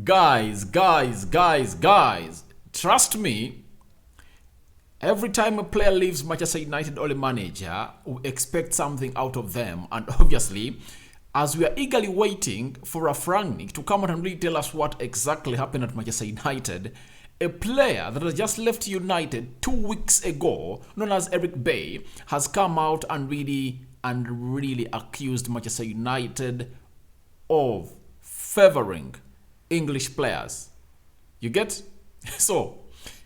Guys, trust me, every time a player leaves Manchester United or a manager, we expect something out of them. And obviously, as we are eagerly waiting for Rangnick to come out and really tell us what exactly happened at Manchester United, a player that has just left United 2 weeks ago, known as Eric Bay, has come out and really accused Manchester United of favoring English players. You get? So,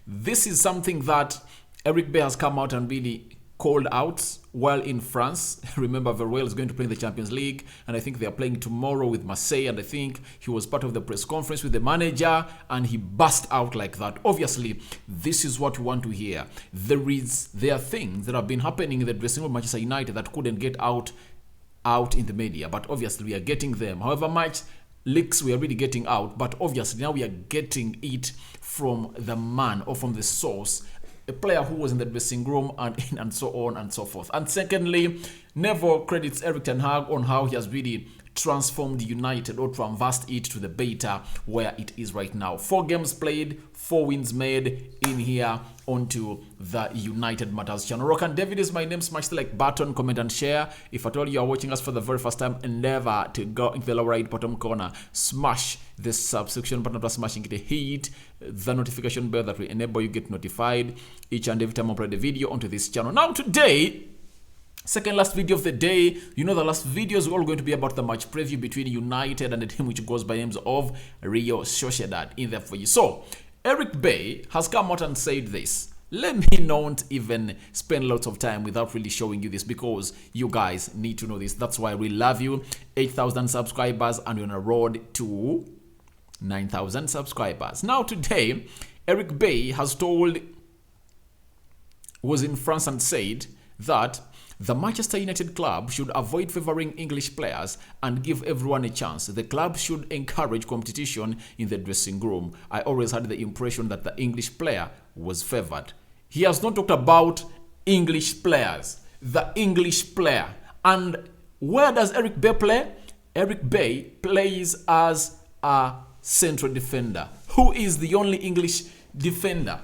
this is something that Eric Bay has come out and really called out while in France. Remember, Villarreal is going to play in the Champions League, and I think they are playing tomorrow with Marseille, and I think he was part of the press conference with the manager, and he burst out like that. Obviously, this is what we want to hear. There are things that have been happening in the dressing room of Manchester United that couldn't get out in the media, but obviously we are getting them. However much leaks we are really getting out, but obviously now we are getting it from the man or from the source, a player who was in the dressing room and so on and so forth. And secondly, Neville credits Erik ten Hag on how he has really transformed United or transversed it to the beta where it is right now. 4 games played, 4 wins made in here onto the United Matters channel. Rock and David is my name. Smash the like button, comment and share. If at all you are watching us for the very first time, endeavor to go into the lower right bottom corner, smash the subscription button, plus smashing it, hit the notification bell that will enable you get notified each and every time I upload a video onto this channel. Now today, second last video of the day. You know the last video is all going to be about the match preview between United and the team which goes by names of Real Sociedad in there for you. So, Eric Bay has come out and said this. Let me not even spend lots of time without really showing you this because you guys need to know this. That's why I really love you. 8,000 subscribers and we're on a road to 9,000 subscribers. Now today, Eric Bay was in France and said that the Manchester United club should avoid favoring English players and give everyone a chance. The club should encourage competition in the dressing room. I always had the impression that the English player was favored. He has not talked about English players. The English player. And where does Eric Bay play? Eric Bay plays as a central defender, who is the only English defender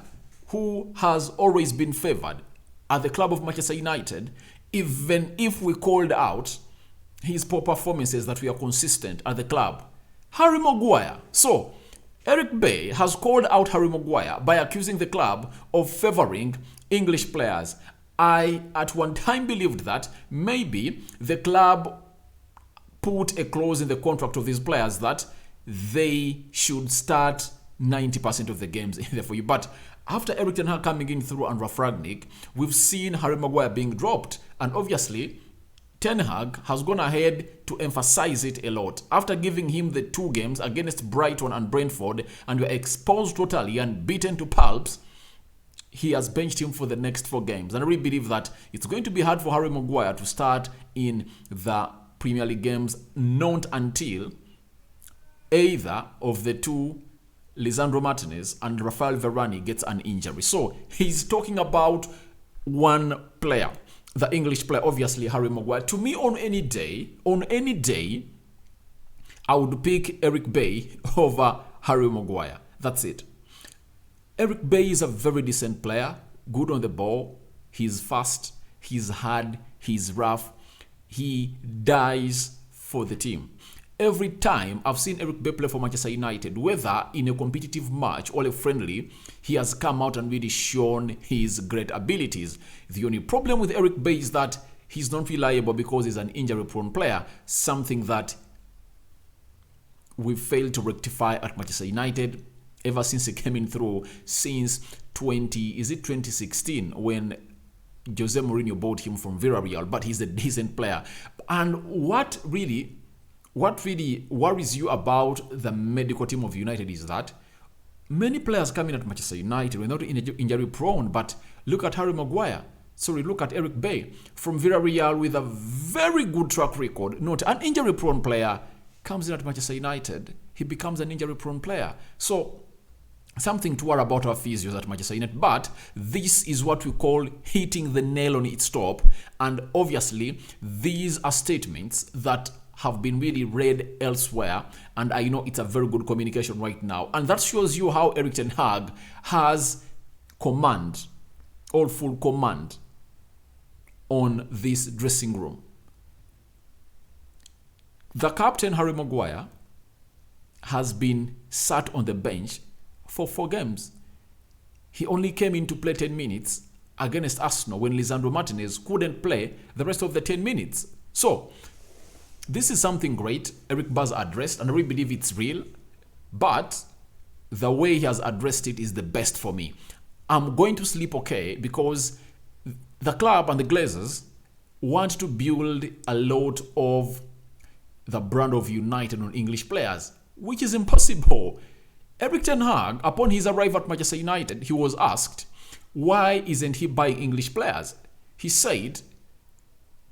who has always been favored at the club of Manchester United. Even if we called out his poor performances that we are consistent at the club. Harry Maguire. So, Eric Bay has called out Harry Maguire by accusing the club of favoring English players. I at one time believed that maybe the club put a clause in the contract of these players that they should start 90% of the games in there for you. But after Erik ten Hag coming in through and Rangnick, we've seen Harry Maguire being dropped. And obviously, Ten Hag has gone ahead to emphasize it a lot. After giving him the 2 games against Brighton and Brentford and were exposed totally and beaten to pulps, he has benched him for the next 4 games. And I really believe that it's going to be hard for Harry Maguire to start in the Premier League games, not until either of the 2, Lisandro Martinez and Rafael Varane, gets an injury. So he's talking about one player, the English player, obviously Harry Maguire. To me, on any day, I would pick Eric Bay over Harry Maguire. That's it. Eric Bay is a very decent player, good on the ball. He's fast, he's hard, he's rough. He dies for the team. Every time I've seen Eric Bay play for Manchester United, whether in a competitive match or a friendly, he has come out and really shown his great abilities. The only problem with Eric Bay is that he's not reliable because he's an injury-prone player, something that we've failed to rectify at Manchester United ever since he came in through, since 2016, when Jose Mourinho bought him from Villarreal. But he's a decent player. And what really worries you about the medical team of United is that many players coming at Manchester United were not injury prone, but look at Harry Maguire. Sorry, look at Eric Bay from Villarreal with a very good track record, not an injury prone player, comes in at Manchester United. He becomes an injury prone player. So something to worry about our physios at Manchester United, but this is what we call hitting the nail on its top. And obviously, these are statements that have been really read elsewhere, and I know it's a very good communication right now. And that shows you how Erik ten Hag has command, all full command on this dressing room. The captain, Harry Maguire, has been sat on the bench for 4 games. He only came in to play 10 minutes against Arsenal when Lisandro Martinez couldn't play the rest of the 10 minutes. So, this is something great Eric Baz addressed, and I really believe it's real. But the way he has addressed it is the best for me. I'm going to sleep okay because the club and the Glazers want to build a lot of the brand of United on English players, which is impossible. Erik ten Hag, upon his arrival at Manchester United, he was asked, why isn't he buying English players? He said,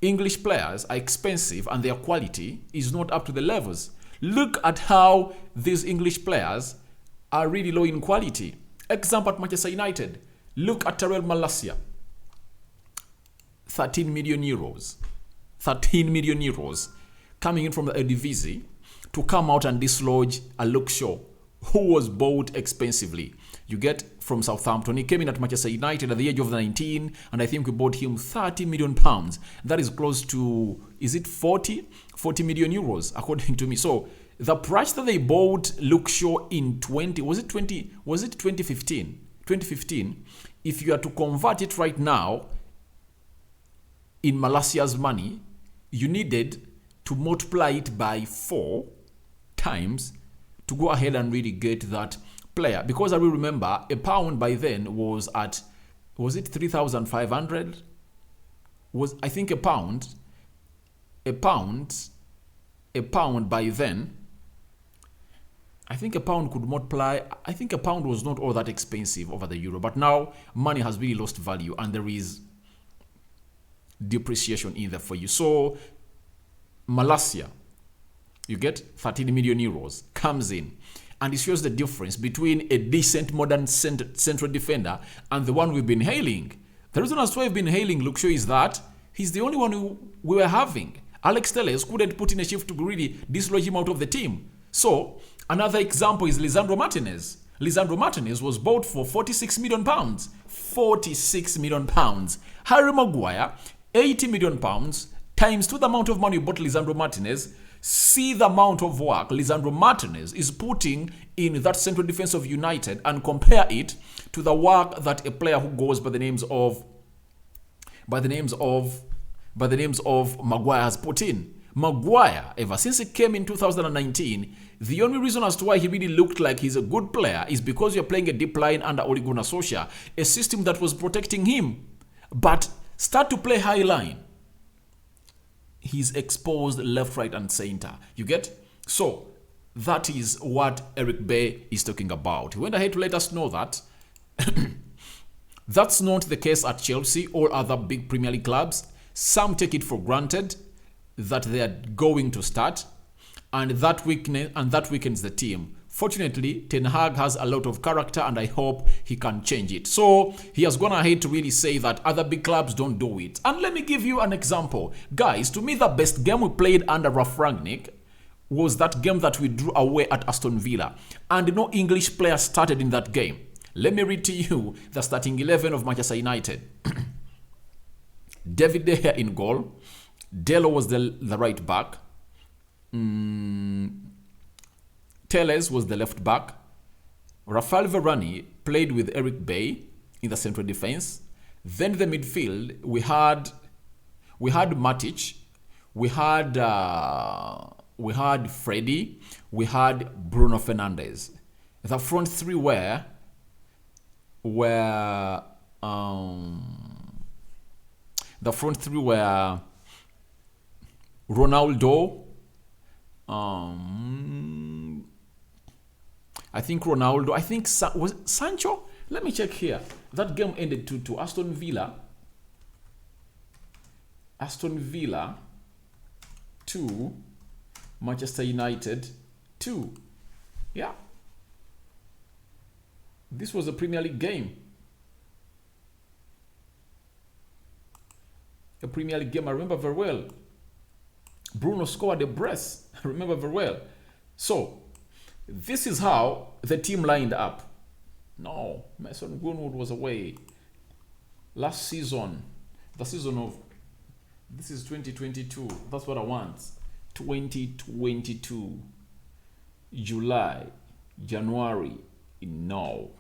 English players are expensive and their quality is not up to the levels. Look at how these English players are really low in quality. Example at Manchester United. Look at Tyrell Malacia. 13 million euros. 13 million euros coming in from the Eredivisie to come out and dislodge a Luke Shaw, who was bought expensively. You get from Southampton. He came in at Manchester United at the age of 19, and I think we bought him 30 million pounds. That is close to, is it 40 million euros, according to me. So the price that they bought Luke Shaw in 2015? 2015. If you are to convert it right now in Malacia's money, you needed to multiply it by 4 times to go ahead and really get that player. Because I will remember a pound by then was at, was it 3,500? Was, I think a pound by then, I think a pound could multiply, I think a pound was not all that expensive over the euro, but now money has really lost value and there is depreciation in there for you. So Malacia, you get 13 million euros, comes in, and it shows the difference between a decent modern central defender and the one we've been hailing. The reason as to why we've been hailing Luke Shaw is that he's the only one who we were having. Alex Telles couldn't put in a shift to really dislodge him out of the team. So, another example is Lisandro Martinez. Lisandro Martinez was bought for 46 million pounds. 46 million pounds. Harry Maguire, 80 million pounds, times 2 the amount of money you bought Lisandro Martinez. See the amount of work Lisandro Martinez is putting in that central defense of United and compare it to the work that a player who goes by the names of Maguire has put in. Maguire, ever since he came in 2019, the only reason as to why he really looked like he's a good player is because you're playing a deep line under Ole Gunnar Solskjaer, a system that was protecting him. But start to play high line, he's exposed left, right, and center. You get? So that is what Eric Bay is talking about. He went ahead to let us know that that's not the case at Chelsea or other big Premier League clubs. Some take it for granted that they are going to start, and that weakens the team. Fortunately, Ten Hag has a lot of character, and I hope he can change it. So he has gone ahead to really say that other big clubs don't do it. And let me give you an example. Guys, to me, the best game we played under Ralf Rangnick was that game that we drew away at Aston Villa. And no English player started in that game. Let me read to you the starting 11 of Manchester United. David De Gea in goal. Delo was the right back. Telles was the left back. Rafael Varane played with Eric Bay in the central defense. Then the midfield, we had Matic, we had Freddy, we had Bruno Fernandes. The front three were Ronaldo, I think was Sancho? Let me check here. That game ended 2-2. Aston Villa 2, Manchester United 2. Yeah. This was a Premier League game. A Premier League game I remember very well. Bruno scored a brace. I remember very well. So, this is how the team lined up. No, Mason Greenwood was away. Last season, the season of, this is 2022. That's what I want. 2022. July, January. No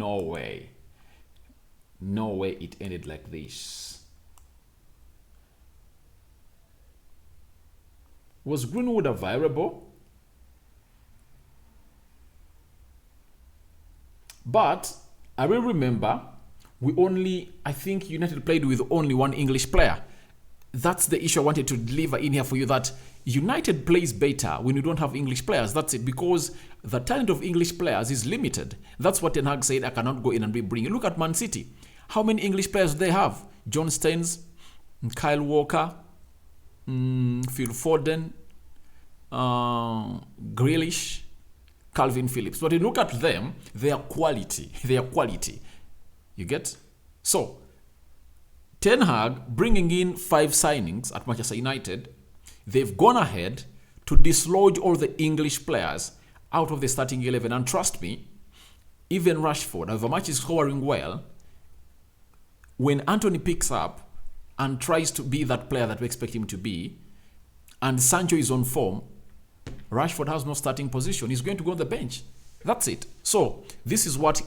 way. No way it ended like this. Was Greenwood a variable? But I will remember, I think United played with only one English player. That's the issue I wanted to deliver in here for you, that United plays better when you don't have English players. That's it, because the talent of English players is limited. That's what Ten Hag said, I cannot go in and bring. Look at Man City. How many English players do they have? John Stones, Kyle Walker, Phil Foden, Grealish, Calvin Phillips. But you look at them, they are quality. They are quality. You get? So, Ten Hag bringing in 5 signings at Manchester United, they've gone ahead to dislodge all the English players out of the starting 11. And trust me, even Rashford, however much is scoring well, when Anthony picks up and tries to be that player that we expect him to be, and Sancho is on form, Rashford has no starting position. He's going to go on the bench. That's it. So, this is what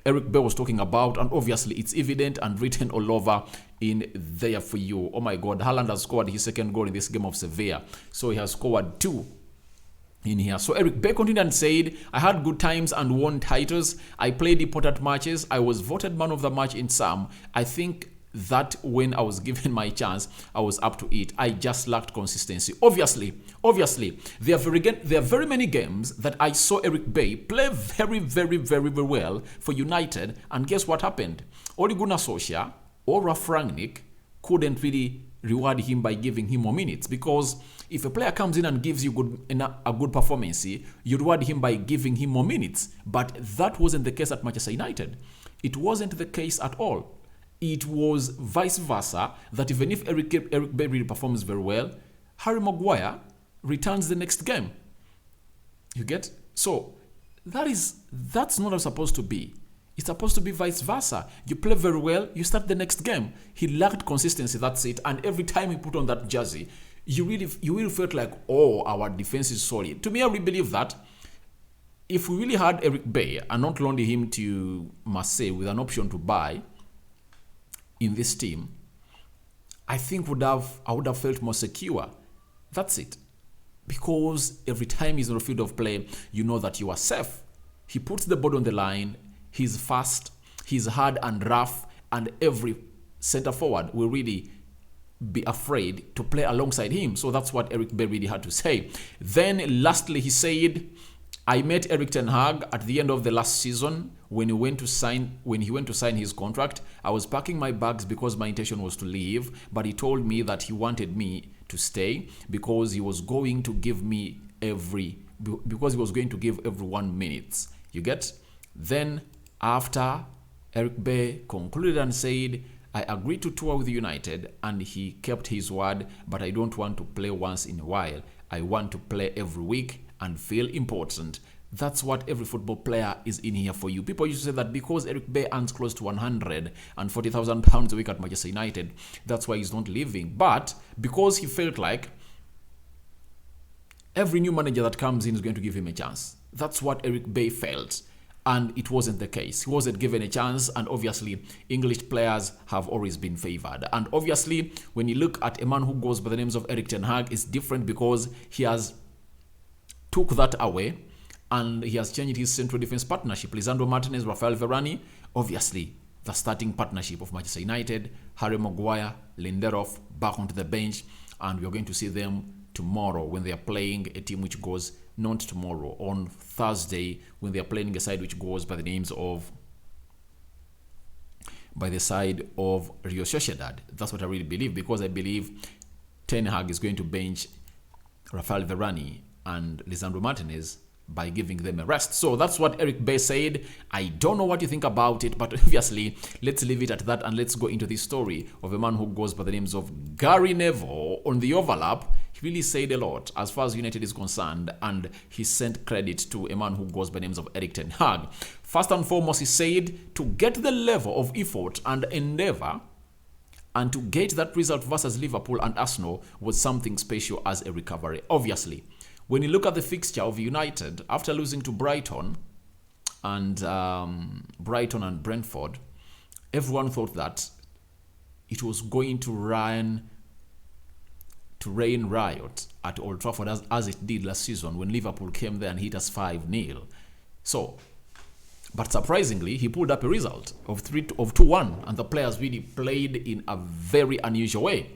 Eric Bell was talking about, and obviously it's evident and written all over in there for you. Oh my God, Haaland has scored his second goal in this game of Sevilla. So he has scored 2 in here. So Eric Bell continued and said, I had good times and won titles. I played important matches. I was voted man of the match in some. I think that when I was given my chance, I was up to it. I just lacked consistency. Obviously, there are very many games that I saw Eric Bay play very well for United, and guess what happened? Ole Gunnar Solskjaer or Ralf Rangnick couldn't really reward him by giving him more minutes, because if a player comes in and gives you a good performance, you reward him by giving him more minutes. But that wasn't the case at Manchester United. It wasn't the case at all. It was vice versa, that even if Eric Bay really performs very well, Harry Maguire returns the next game. You get? So, that's not how it's supposed to be. It's supposed to be vice versa. You play very well, you start the next game. He lacked consistency, that's it. And every time he put on that jersey, you really felt like, oh, our defense is solid. To me, I really believe that if we really had Eric Bay and not loaned him to Marseille with an option to buy in this team, I think I would have felt more secure. That's it. Because every time he's on the field of play, you know that you are safe. He puts the ball on the line, he's fast, he's hard and rough, and every center forward will really be afraid to play alongside him. So that's what Eric Bay really had to say. Then lastly, he said, I met Erik ten Hag at the end of the last season when he went to sign his contract. I was packing my bags because my intention was to leave, but he told me that he wanted me to stay because he was going to give everyone minutes. You get? Then after, Eric Bay concluded and said, I agreed to tour with United, and he kept his word, but I don't want to play once in a while. I want to play every week and feel important. That's what every football player is in here for you. People used to say that because Eric Bay earns close to £140,000 a week at Manchester United, that's why he's not leaving. But because he felt like every new manager that comes in is going to give him a chance. That's what Eric Bay felt. And it wasn't the case. He wasn't given a chance, and obviously English players have always been favored. And obviously, when you look at a man who goes by the names of Erik ten Hag, it's different because he has took that away and he has changed his central defense partnership. Lisandro Martinez, Rafael Varane, obviously the starting partnership of Manchester United, Harry Maguire, Lindelof back onto the bench, and we're going to see them tomorrow when they are playing a team which goes, not tomorrow, on Thursday, when they are playing a side which goes by the side of Real Sociedad. That's what I really believe, because I believe Ten Hag is going to bench Rafael Varane and Lisandro Martinez by giving them a rest. So that's what Eric Bay said. I don't know what you think about it, but obviously, let's leave it at that and let's go into the story of a man who goes by the names of Gary Neville. On the overlap, he really said a lot as far as United is concerned, and he sent credit to a man who goes by the names of Erik ten Hag. First and foremost, he said to get the level of effort and endeavour and to get that result versus Liverpool and Arsenal was something special as a recovery. Obviously, when you look at the fixture of United, after losing to Brighton and Brentford, everyone thought that it was going to rain riot at Old Trafford as it did last season when Liverpool came there and hit us 5-0. So, but surprisingly, he pulled up a result of 2-1, and the players really played in a very unusual way.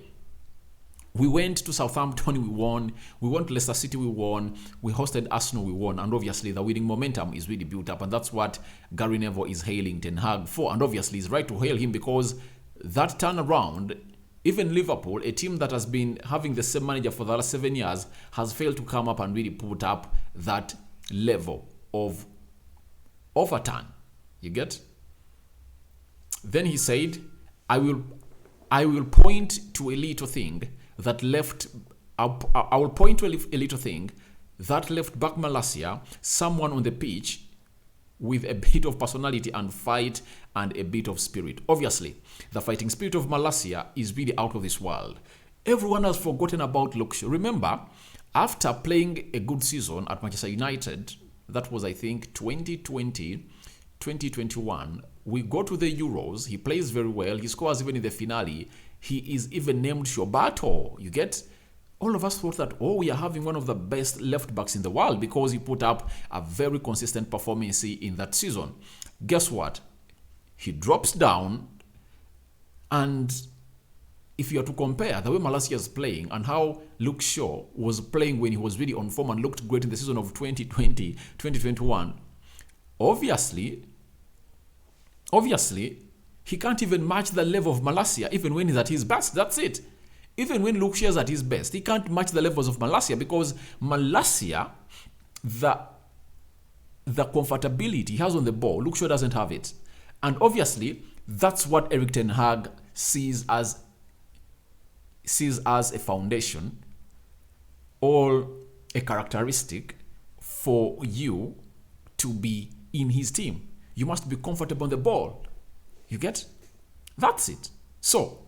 We went to Southampton, we won. We went to Leicester City, we won. We hosted Arsenal, we won. And obviously, the winning momentum is really built up, and that's what Gary Neville is hailing Ten Hag for. And obviously, it's right to hail him because that turnaround, even Liverpool, a team that has been having the same manager for the last 7 years, has failed to come up and really put up that level of overturn. You get? Then he said, I will point to a little thing that left. I will point to a little thing that left back Malacia, someone on the pitch with a bit of personality and fight and a bit of spirit. Obviously, the fighting spirit of Malacia is really out of this world. Everyone has forgotten about Luke Shaw. Remember, after playing a good season at Manchester United, that was, I think, 2020, 2021, we go to the Euros. He plays very well. He scores even in the finale. He is even named Shobato. You get? All of us thought that, we are having one of the best left backs in the world because he put up a very consistent performance in that season. Guess what? He drops down, and if you are to compare the way Malacia is playing and how Luke Shaw was playing when he was really on form and looked great in the season of 2020, 2021, obviously, he can't even match the level of Malacia even when he's at his best. That's it. Even when Luke Shaw is at his best, he can't match the levels of Malacia because Malacia, the comfortability he has on the ball, Luke Shaw doesn't have it. And obviously, that's what Erik ten Hag sees as a foundation or a characteristic for you to be in his team. You must be comfortable on the ball. You get? That's it. So,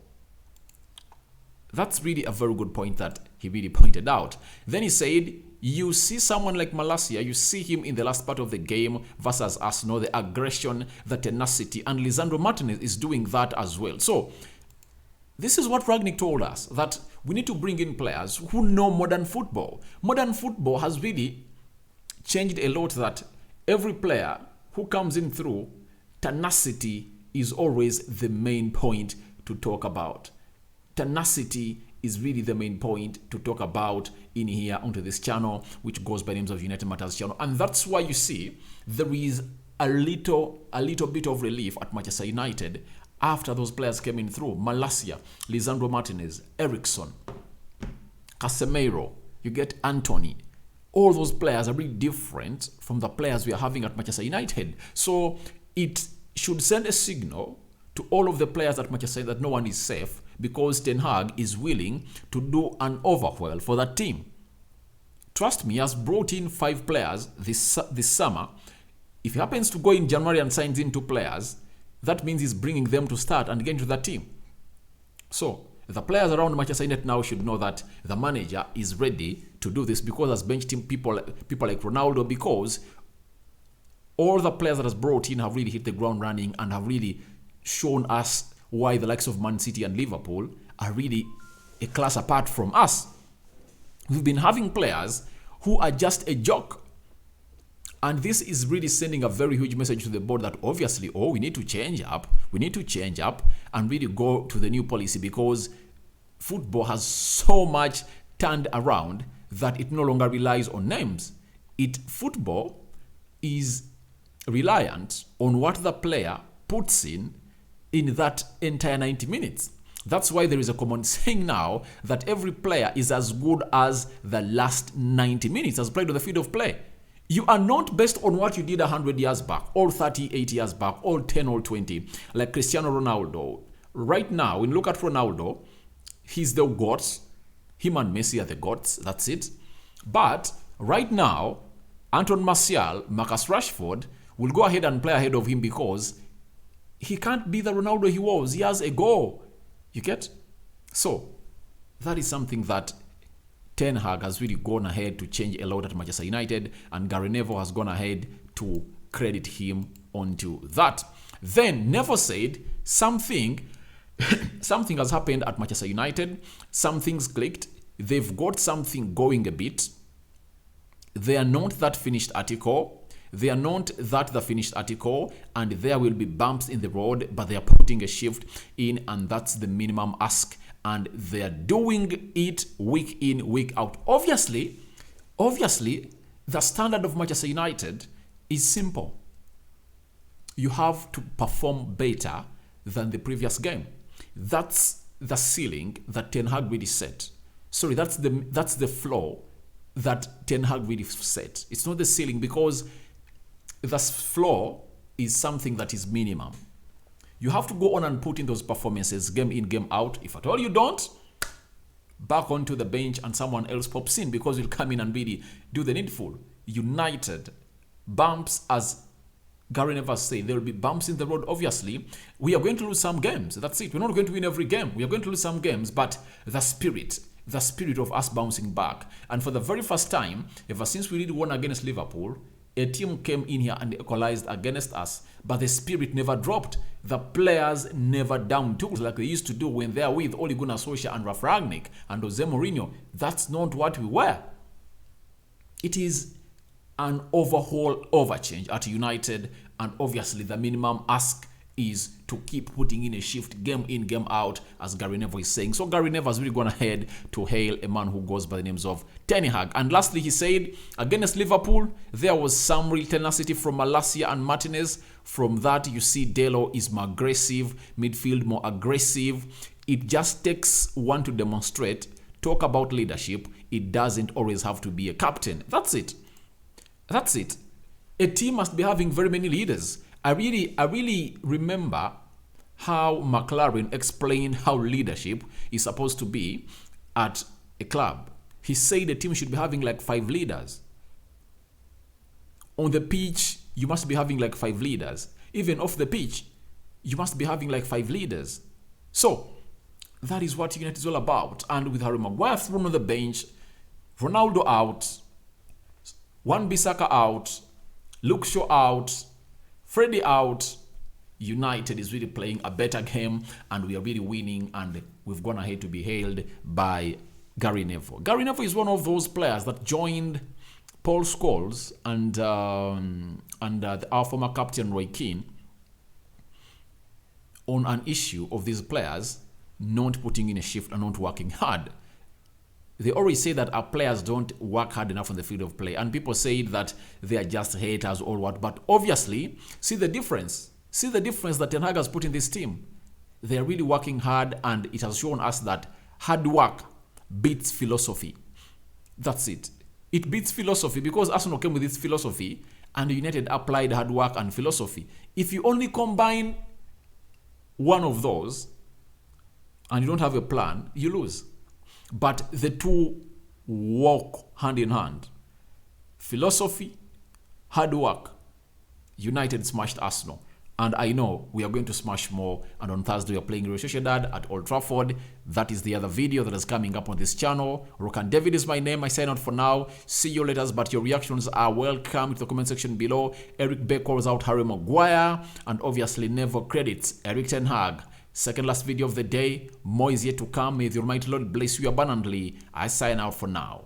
that's really a very good point that he really pointed out. Then he said, you see someone like Malacia, you see him in the last part of the game versus Arsenal, the aggression, the tenacity, and Lisandro Martinez is doing that as well. So, this is what Rangnick told us, that we need to bring in players who know modern football. Modern football has really changed a lot, that every player who comes in through, tenacity is always the main point to talk about. Tenacity is really the main point to talk about in here onto this channel, which goes by names of United Matters channel. And that's why you see there is a little bit of relief at Manchester United after those players came in through. Malacia, Lisandro Martinez, Eriksson, Casemiro, you get Anthony. All those players are really different from the players we are having at Manchester United. So it should send a signal to all of the players at Manchester United that no one is safe, because Ten Hag is willing to do an overhaul for that team. Trust me, he has brought in 5 players this summer. If he happens to go in January and signs in 2 players, that means he's bringing them to start and get into that team. So, the players around Manchester United now should know that the manager is ready to do this, because has benched him people like Ronaldo, because all the players that has brought in have really hit the ground running and have really shown us why the likes of Man City and Liverpool are really a class apart from us. We've been having players who are just a joke. And this is really sending a very huge message to the board that obviously, we need to change up. We need to change up and really go to the new policy, because football has so much turned around that it no longer relies on names. Football is reliant on what the player puts in that entire 90 minutes. That's why there is a common saying now that every player is as good as the last 90 minutes as played on the field of play. You are not based on what you did 100 years back, or 38 years back, or 10 or 20, like Cristiano Ronaldo. Right now, when you look at Ronaldo, he's the gods. Him and Messi are the gods. That's it. But right now, Anton Martial, Marcus Rashford will go ahead and play ahead of him because he can't be the Ronaldo he was years ago. You get? So, that is something that Ten Hag has really gone ahead to change a lot at Manchester United, and Gary Neville has gone ahead to credit him onto that. Then Neville said something has happened at Manchester United. Some things clicked. They've got something going a bit. They are not that finished article. They are not that the finished article, and there will be bumps in the road, but they are putting a shift in, and that's the minimum ask. And they are doing it week in, week out. Obviously, the standard of Manchester United is simple. You have to perform better than the previous game. That's the ceiling that Ten Hag really set. Sorry, that's the floor that Ten Hag really set. It's not the ceiling, because the floor is something that is minimum. You have to go on and put in those performances game in, game out. If at all you don't, back onto the bench and someone else pops in, because you'll come in and really do the needful. United, bumps, as Gary Neville said, there will be bumps in the road. Obviously, we are going to lose some games. That's it. We're not going to win every game. We are going to lose some games, but the spirit of us bouncing back. And for the very first time, ever since we really won against Liverpool, a team came in here and equalized against us, but the spirit never dropped. The players never down tools like they used to do when they are with Ole Gunnar Solskjaer and Ralf Rangnick and Jose Mourinho. That's not what we were. It is an overhaul, overchange at United, and obviously the minimum ask is to keep putting in a shift game in, game out, as Gary Neville is saying. So Gary Neville has really gone ahead to hail a man who goes by the names of Ten Hag. And lastly, he said, against Liverpool, there was some real tenacity from Malacia and Martinez. From that, you see Delo is more aggressive, midfield more aggressive. It just takes one to demonstrate, talk about leadership. It doesn't always have to be a captain. That's it. That's it. A team must be having very many leaders. I really remember how McLaren explained how leadership is supposed to be at a club. He said a team should be having like 5 leaders. On the pitch, you must be having like 5 leaders. Even off the pitch, you must be having like 5 leaders. So, that is what United is all about. And with Harry Maguire thrown on the bench, Ronaldo out, Wan-Bissaka out, Luke Shaw out, Freddie out, United is really playing a better game, and we are really winning, and we've gone ahead to be hailed by Gary Neville. Gary Neville is one of those players that joined Paul Scholes and our former captain Roy Keane on an issue of these players not putting in a shift and not working hard. They always say that our players don't work hard enough on the field of play, and people say that they are just haters or what. But obviously, see the difference. See the difference that Ten Hag has put in this team. They are really working hard, and it has shown us that hard work beats philosophy. That's it. It beats philosophy, because Arsenal came with this philosophy, and United applied hard work and philosophy. If you only combine one of those, and you don't have a plan, you lose. But the two walk hand in hand. Philosophy, hard work. United smashed Arsenal. And I know we are going to smash more. And on Thursday, we are playing Real Sociedad at Old Trafford. That is the other video that is coming up on this channel. Rokan David is my name. I sign out for now. See you later. But your reactions are welcome to the comment section below. Eric Beck calls out Harry Maguire. And obviously, Neville credits Erik ten Hag. Second last video of the day. More is yet to come. May the Almighty Lord bless you abundantly. I sign out for now.